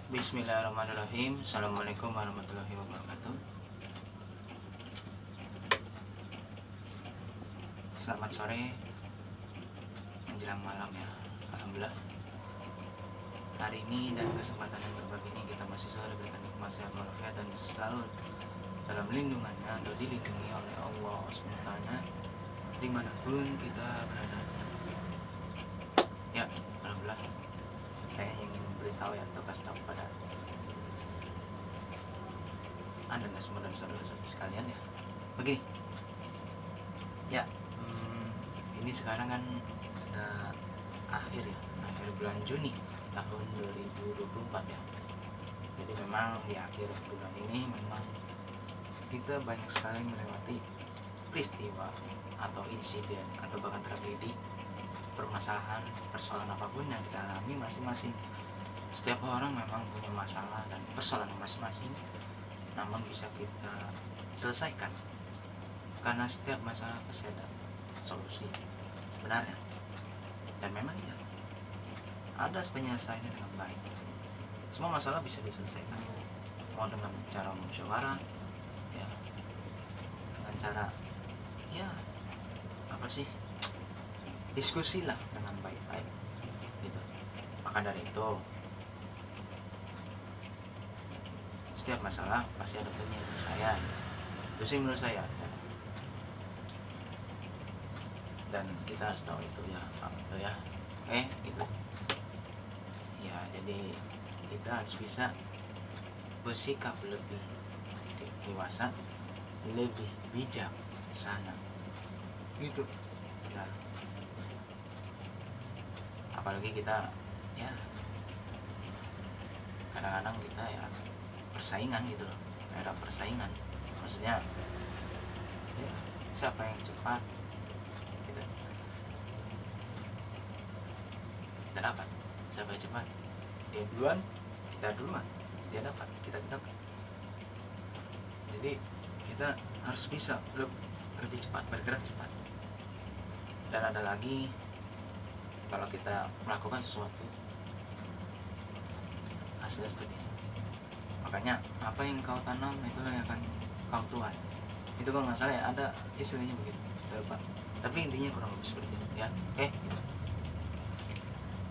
Bismillahirrahmanirrahim. Assalamualaikum warahmatullahi wabarakatuh. Selamat sore menjelang malam ya. Alhamdulillah hari ini dan kesempatan yang berbagi ini kita masih selalu diberikan nikmat sehat walafiat dan selalu dalam lindungannya atau dilindungi oleh Allah SWT dimanapun kita berada. Ya, alhamdulillah saya ingin memberitahu ya atau kasih tahu pada Anda semua dan saudara-saudara sekalian ya. Begini ya, ini sekarang kan sudah akhir bulan Juni tahun 2024 ya. Jadi memang di akhir bulan ini memang kita banyak sekali melewati peristiwa atau insiden atau bahkan tragedi, permasalahan, persoalan apapun yang kita alami masing-masing. Setiap orang memang punya masalah dan persoalan masing-masing, namun bisa kita selesaikan karena setiap masalah pasti ada solusi sebenarnya, dan memang ya ada penyelesaiannya dengan baik. Semua masalah bisa diselesaikan mau dengan cara musyawarah ya, dengan cara ya diskusi lah dengan baik-baik gitu. Maka dari itu setiap masalah pasti ada penyelesaian, itu sih menurut saya ya. Dan kita harus tahu itu ya, itu ya. Gitu ya. Jadi kita harus bisa bersikap lebih dewasa, lebih bijak sana gitu ya. Apalagi kita ya kadang-kadang kita ya persaingan gitu loh, era persaingan, maksudnya ya siapa yang cepat gitu, kita dapat. Siapa yang cepat, dia duluan, kita duluan, dia dapat, kita dapat. Jadi kita harus bisa lebih cepat, bergerak cepat. Dan ada lagi, kalau kita melakukan sesuatu hasilnya seperti ini, makanya apa yang kau tanam itulah yang akan kau tuai. Itu kalau nggak salah ya, ada istilahnya begitu, saya lupa, tapi intinya kurang lebih seperti itu ya. Gitu.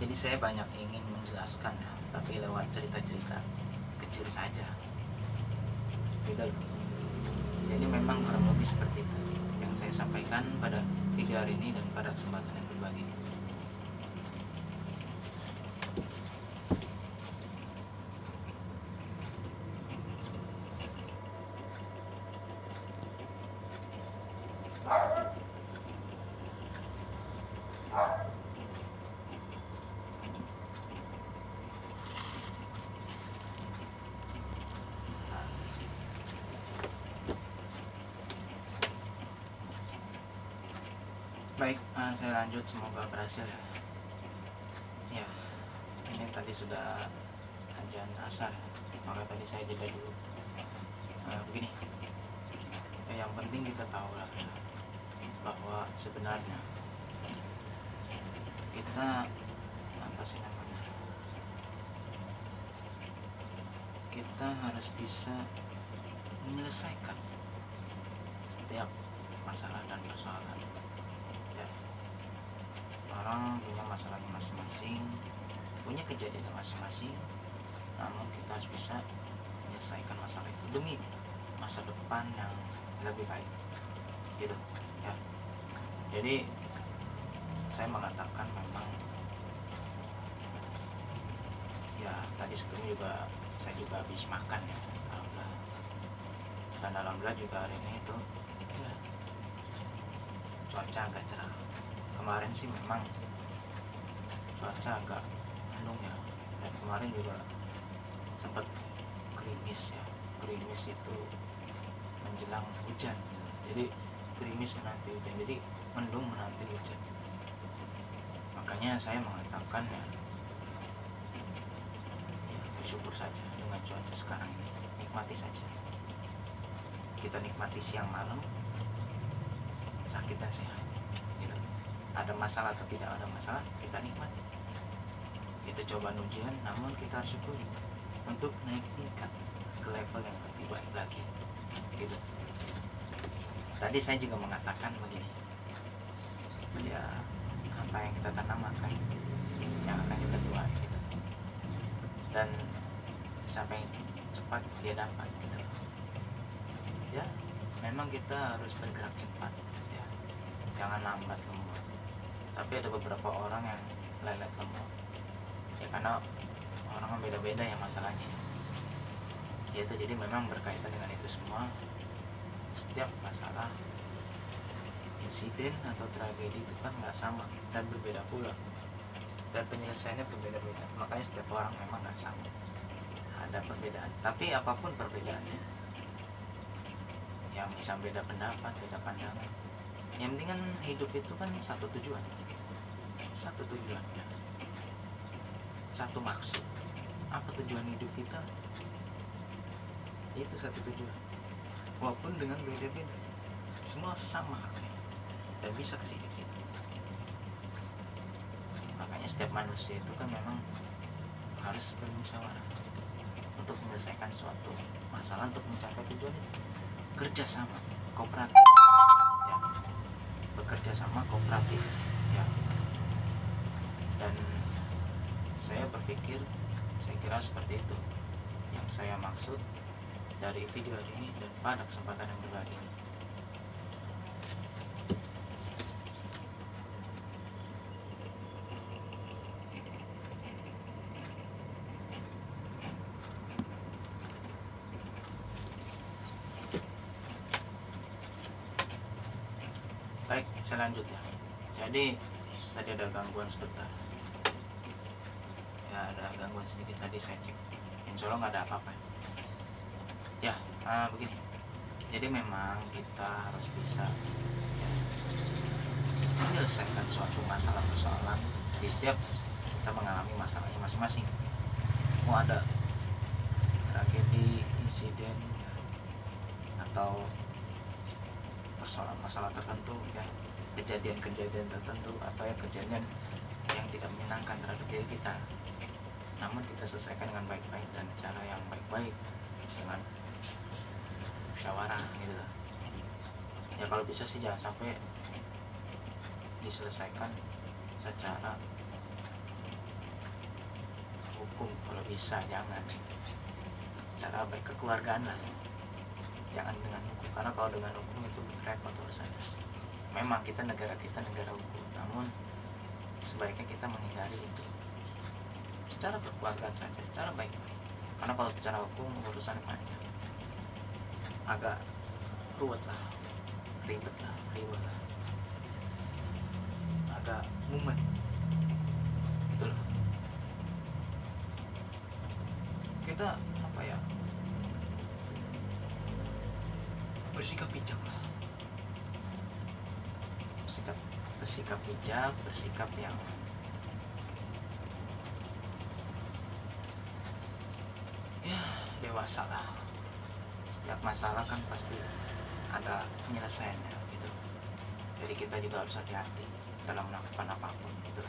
Jadi saya banyak ingin menjelaskan ya, tapi lewat cerita-cerita kecil saja gitu loh. Jadi memang kurang lebih seperti itu yang saya sampaikan pada video hari ini dan pada kesempatan yang berbagi. Baik, saya lanjut, semoga berhasil ya. Ya, ini tadi sudah azan asar ya, maka tadi saya jeda dulu. Begini, yang penting kita tahu lah ya, bahwa sebenarnya kita kita harus bisa menyelesaikan setiap masalah dan persoalan ya. Orang punya masalahnya masing-masing, punya kejadian masing-masing, namun kita harus bisa menyelesaikan masalah itu demi masa depan yang lebih baik gitu ya. Jadi saya mengatakan memang ya, tadi sebelumnya juga saya juga habis makan ya, alhamdulillah. Dan alhamdulillah juga hari ini itu ya, cuaca agak cerah. Kemarin sih memang cuaca agak mendung ya, dan kemarin juga sempat gerimis ya. Gerimis itu menjelang hujan gitu. Jadi gerimis menanti hujan, jadi mendung menanti hujan. Makanya saya mengatakan ya, bersyukur saja dengan cuaca sekarang ini, nikmati saja. Kita nikmati siang malam, sakit dan sehat gitu. Ada masalah atau tidak ada masalah, kita nikmati. Itu cobaan ujian, namun kita harus syukuri untuk naik tingkat ke level yang lebih baik lagi gitu. Tadi saya juga mengatakan begini, ya apa yang kita tanam akan yang akan kita tuai gitu, dan siapa yang cepat dia dapat gitu. Ya memang kita harus bergerak cepat ya, jangan lambat lembut. Tapi ada beberapa orang yang lelet lembut ya, karena orang kan beda-beda ya masalahnya ya itu. Jadi memang berkaitan dengan itu semua. Setiap masalah, insiden atau tragedi itu kan nggak sama dan berbeda pula, dan penyelesaiannya berbeda-beda. Makanya setiap orang memang nggak sama, ada perbedaan. Tapi apapun perbedaannya, yang bisa beda pendapat, beda pandangan, yang penting kan hidup itu kan satu tujuan ya, satu maksud. Apa tujuan hidup kita? Itu satu tujuan, walaupun dengan beda-beda, semua sama haknya dan bisa ke situ. Makanya setiap manusia itu kan memang harus bermusyawarah untuk menyelesaikan suatu masalah, untuk mencapai tujuan itu. Kerja sama, kooperatif ya, bekerja sama kooperatif ya. Dan saya kira seperti itu yang saya maksud dari video hari ini dan pada kesempatan yang berbagi ini. Baik, saya lanjut ya. Jadi tadi ada gangguan sebentar ya, ada gangguan sedikit tadi saya cek. Insya Allah nggak ada apa-apa ya. Begini, jadi memang kita harus bisa ya, menyelesaikan suatu masalah persoalan di setiap kita mengalami masalahnya masing-masing. Mau ada tragedi, insiden ya, atau persoalan masalah tertentu ya, kejadian-kejadian tertentu atau ya kejadian yang tidak menyenangkan terhadap diri kita, namun kita selesaikan dengan baik-baik dan cara yang baik-baik dengan musyawarah gitu lah. Ya kalau bisa sih jangan sampai diselesaikan secara hukum, kalau bisa jangan secara baik kekeluargaan lah, jangan dengan hukum, karena kalau dengan hukum itu repot urusannya. Memang negara kita negara hukum, namun sebaiknya kita menghindari itu secara kekeluargaan saja, secara baik-baik. Karena kalau secara hukum urusan panjang, agak ribet lah, agak mumet gitu loh. Kita apa ya, bersikap bijak lah, bersikap bijak, bersikap yang ya dewasa lah. Setiap masalah kan pasti ada penyelesaiannya gitu. Jadi kita juga harus hati-hati dalam melakukan apapun gitu.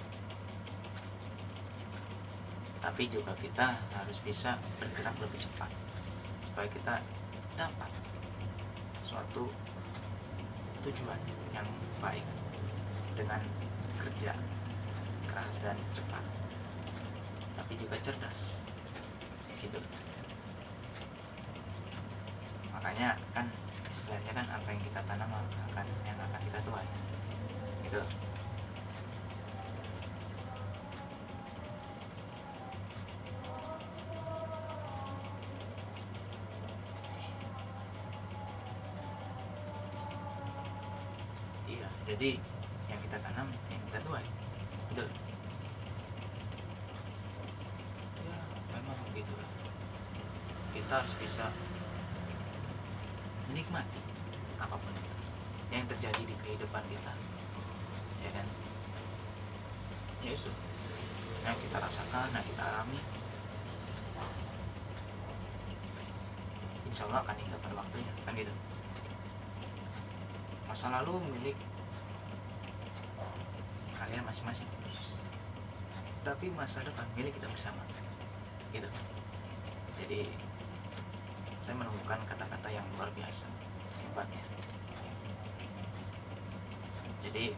Tapi juga kita harus bisa bergerak lebih cepat supaya kita dapat suatu tujuan yang baik dengan kerja keras dan cepat, tapi juga cerdas gitu. Makanya kan istilahnya kan apa yang kita tanam yang akan kita tuai gitu. Iya, jadi yang kita tanam yang kita tuai gitu. Ya memang begitu lah. Kita harus bisa menikmati apapun itu yang terjadi di kehidupan kita, ya kan? Ya itu yang kita rasakan, yang kita alami, insya Allah akan hingga pada waktunya, kan gitu. Masa lalu milik kalian masing-masing, tapi masa depan milik kita bersama gitu. Jadi saya menemukan kata-kata yang luar biasa hebatnya. Jadi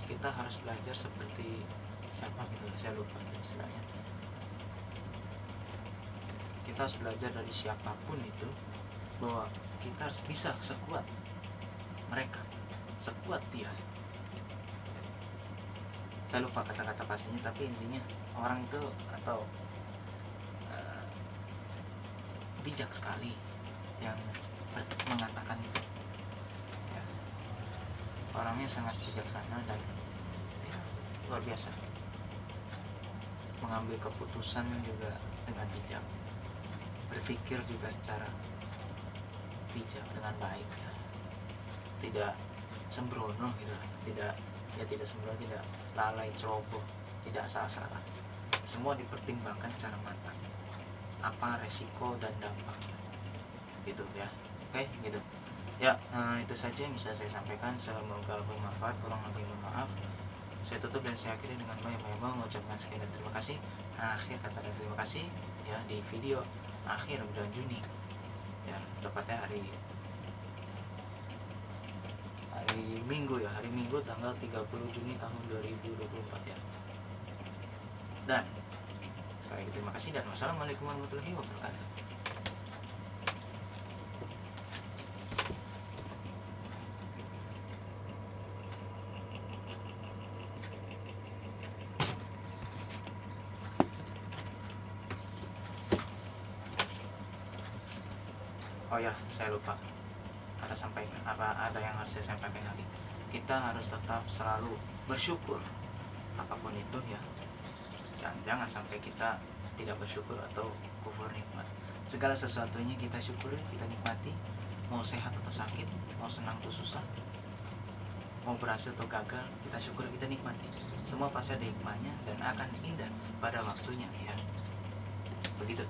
kita harus belajar seperti siapa gitu, saya lupa istilahnya. Kita harus belajar dari siapapun itu, bahwa kita harus bisa sekuat mereka, sekuat dia. Saya lupa kata-kata pastinya, tapi intinya orang itu atau bijak sekali yang mengatakan itu ya. Orangnya sangat bijaksana dan ya, luar biasa, mengambil keputusan juga dengan bijak, berpikir juga secara bijak dengan baik ya. Tidak sembrono gitu, tidak sembrono, tidak lalai ceroboh, tidak salah-salah. Semua dipertimbangkan secara matang, apa resiko dan dampaknya gitu ya. Oke gitu ya. Itu saja yang bisa saya sampaikan, semoga bermanfaat. Kurang lebih mohon maaf. Saya tutup dan saya akhiri dengan banyak-banyak mengucapkan sekian dan terima kasih. Akhir kata dan terima kasih ya di video akhir bulan Juni ya, tepatnya hari Minggu ya, hari Minggu tanggal 30 Juni tahun 2024 ya. Dan sekali lagi terima kasih dan wassalamualaikum warahmatullahi wabarakatuh. Oh ya, saya lupa. Ada yang harus saya sampaikan lagi. Kita harus tetap selalu bersyukur apapun itu ya. Dan jangan sampai kita tidak bersyukur atau kufur nikmat. Segala sesuatunya kita syukuri, kita nikmati. Mau sehat atau sakit, mau senang atau susah, mau berhasil atau gagal, kita syukuri, kita nikmati. Semua pasti ada hikmahnya dan akan indah pada waktunya ya. Begitu.